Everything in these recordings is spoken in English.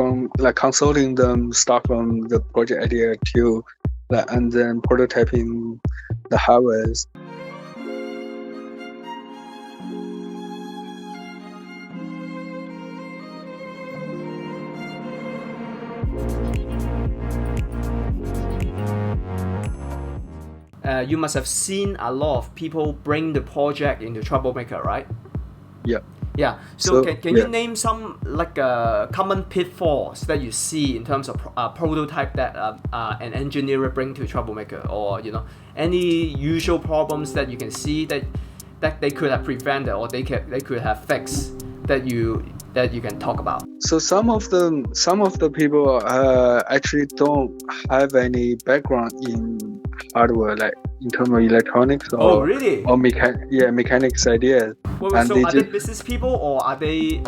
from like consulting them, start from the project idea to and then prototyping the hardwares. You must have seen a lot of people bring the project into TroubleMaker, right? Yeah. Yeah. So can you name some like common pitfalls that you see in terms of prototype that an engineer bring to TroubleMaker, or any usual problems that you can see that they could have prevented or they could have fixed that you can talk about? So some of the people actually don't have any background in hardware, like in terms of electronics or mechanics ideas. Wait, so are they business people or are they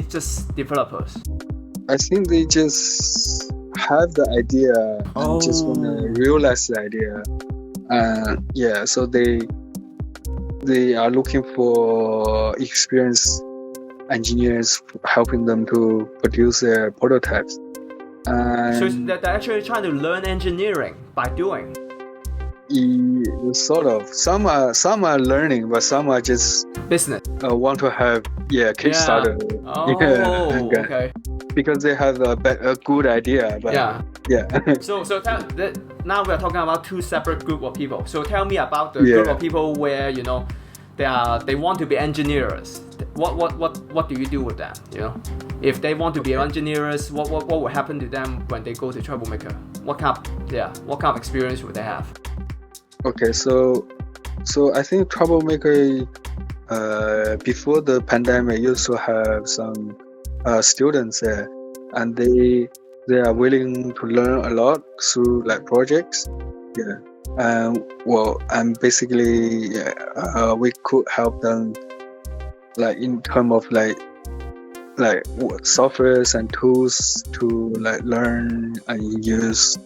just developers? I think they just have the idea and just want to realize the idea. So they are looking for experienced engineers helping them to produce their prototypes. So they're actually trying to learn engineering by doing. Sort of. Some are learning, but some are just business. Want to have Kickstarter. Okay. Because they have a good idea. But So now we are talking about two separate group of people. So tell me about the group of people where they want to be engineers. What do you do with them? If they want to be engineers, what will happen to them when they go to TroubleMaker? What kind of experience would they have? Okay, so I think TroubleMaker before the pandemic used to have some students there, and they are willing to learn a lot through like projects. And basically we could help them like in terms of like softwares and tools to like learn and use.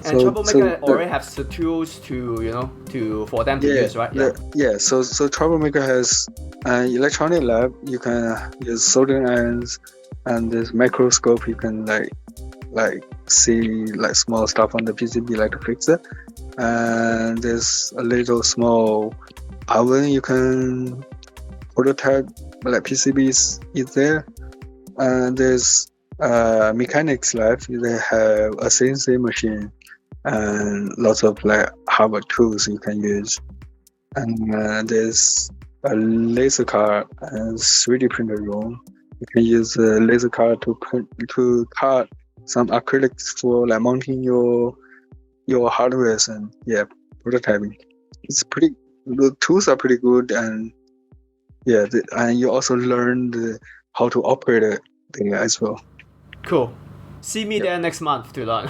And TroubleMaker already has the tools to for them to use, right? So TroubleMaker has an electronic lab. You can use soldering irons and this microscope. You can like see like small stuff on the PCB, like to fix it. And there's a little small oven you can prototype like PCBs is there. And there's mechanics lab. They have a CNC machine and lots of like hardware tools you can use. And there's a laser card and 3D printer room. You can use a laser card to cut some acrylics for like mounting your hardwares and prototyping. The tools are pretty good, and and you also learn how to operate it there as well. Cool. See me there next month to learn.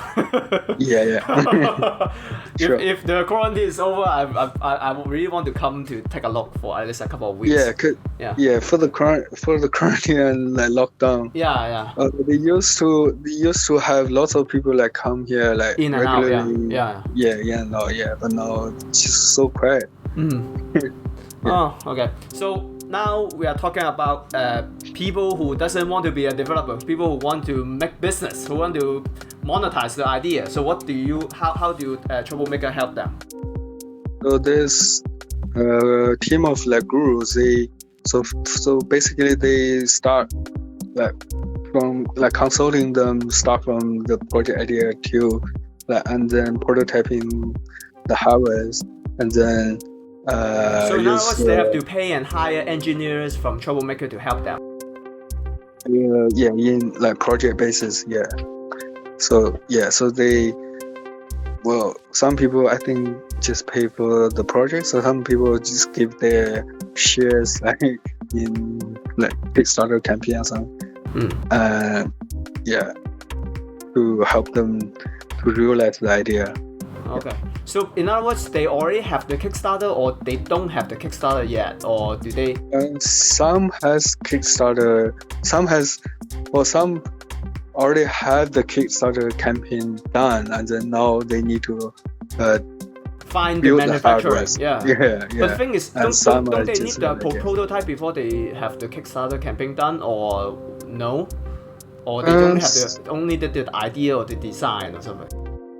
Sure. If the quarantine is over, I really want to come to take a look for at least a couple of weeks. For the quarantine and like lockdown. They used to have lots of people like come here like in and regularly. out. But now it's just so quiet. Oh, okay. So now we are talking about people who doesn't want to be a developer, people who want to make business, who want to monetize the idea. So how do TroubleMaker help them? So there's a team of like gurus. So basically they start like from like consulting them, start from the project idea to and then prototyping the hardwares, and then so in other words, they have to pay and hire engineers from TroubleMaker to help them. In like project basis, So they, some people I think just pay for the project. So some people just give their shares like in like Kickstarter campaign or something. To help them to realize the idea. Okay. So in other words, they already have the Kickstarter, or they don't have the Kickstarter yet, or do they? Some has Kickstarter, some already had the Kickstarter campaign done, and then now they need to find the build the manufacturing. hardware. Yeah. Yeah. But the thing is, And some don't are they need just the like, prototype before they have the Kickstarter campaign done, or no? Or they only have the idea or the design or something?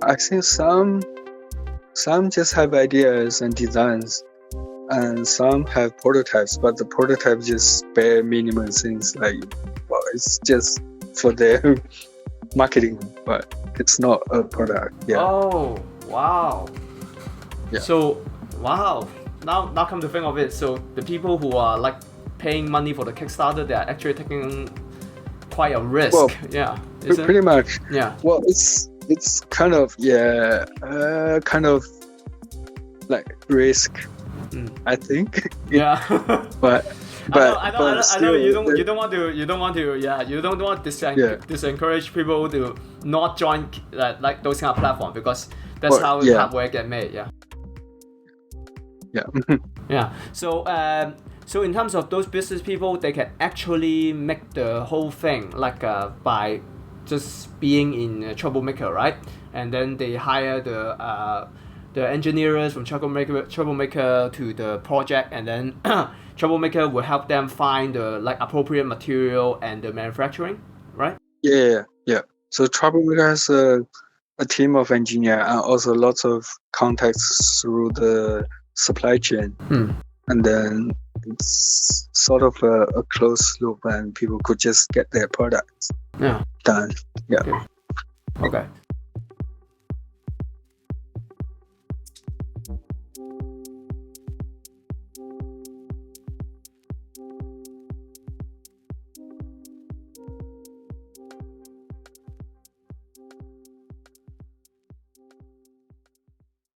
I think some just have ideas and designs, and some have prototypes, but the prototype just bare minimum things like, well, it's just for their marketing, but it's not a product. Yeah. Oh, wow. Yeah. So, wow. Now come to think of it, so the people who are like paying money for the Kickstarter, they are actually taking quite a risk. Well, yeah. Pretty much. Yeah. Well, it's kind of kind of like risk, I think. Yeah. but I know still, you don't want to disencourage people to not join like those kind of platform, because that's how hardware get made. Yeah. Yeah. So in terms of those business people, they can actually make the whole thing like by just being in TroubleMaker, right? And then they hire the engineers from TroubleMaker to the project, and then TroubleMaker will help them find the like appropriate material and the manufacturing, right? Yeah. So TroubleMaker has a team of engineers and also lots of contacts through the supply chain. And then it's sort of a closed loop, and people could just get their products done. Yeah. Okay.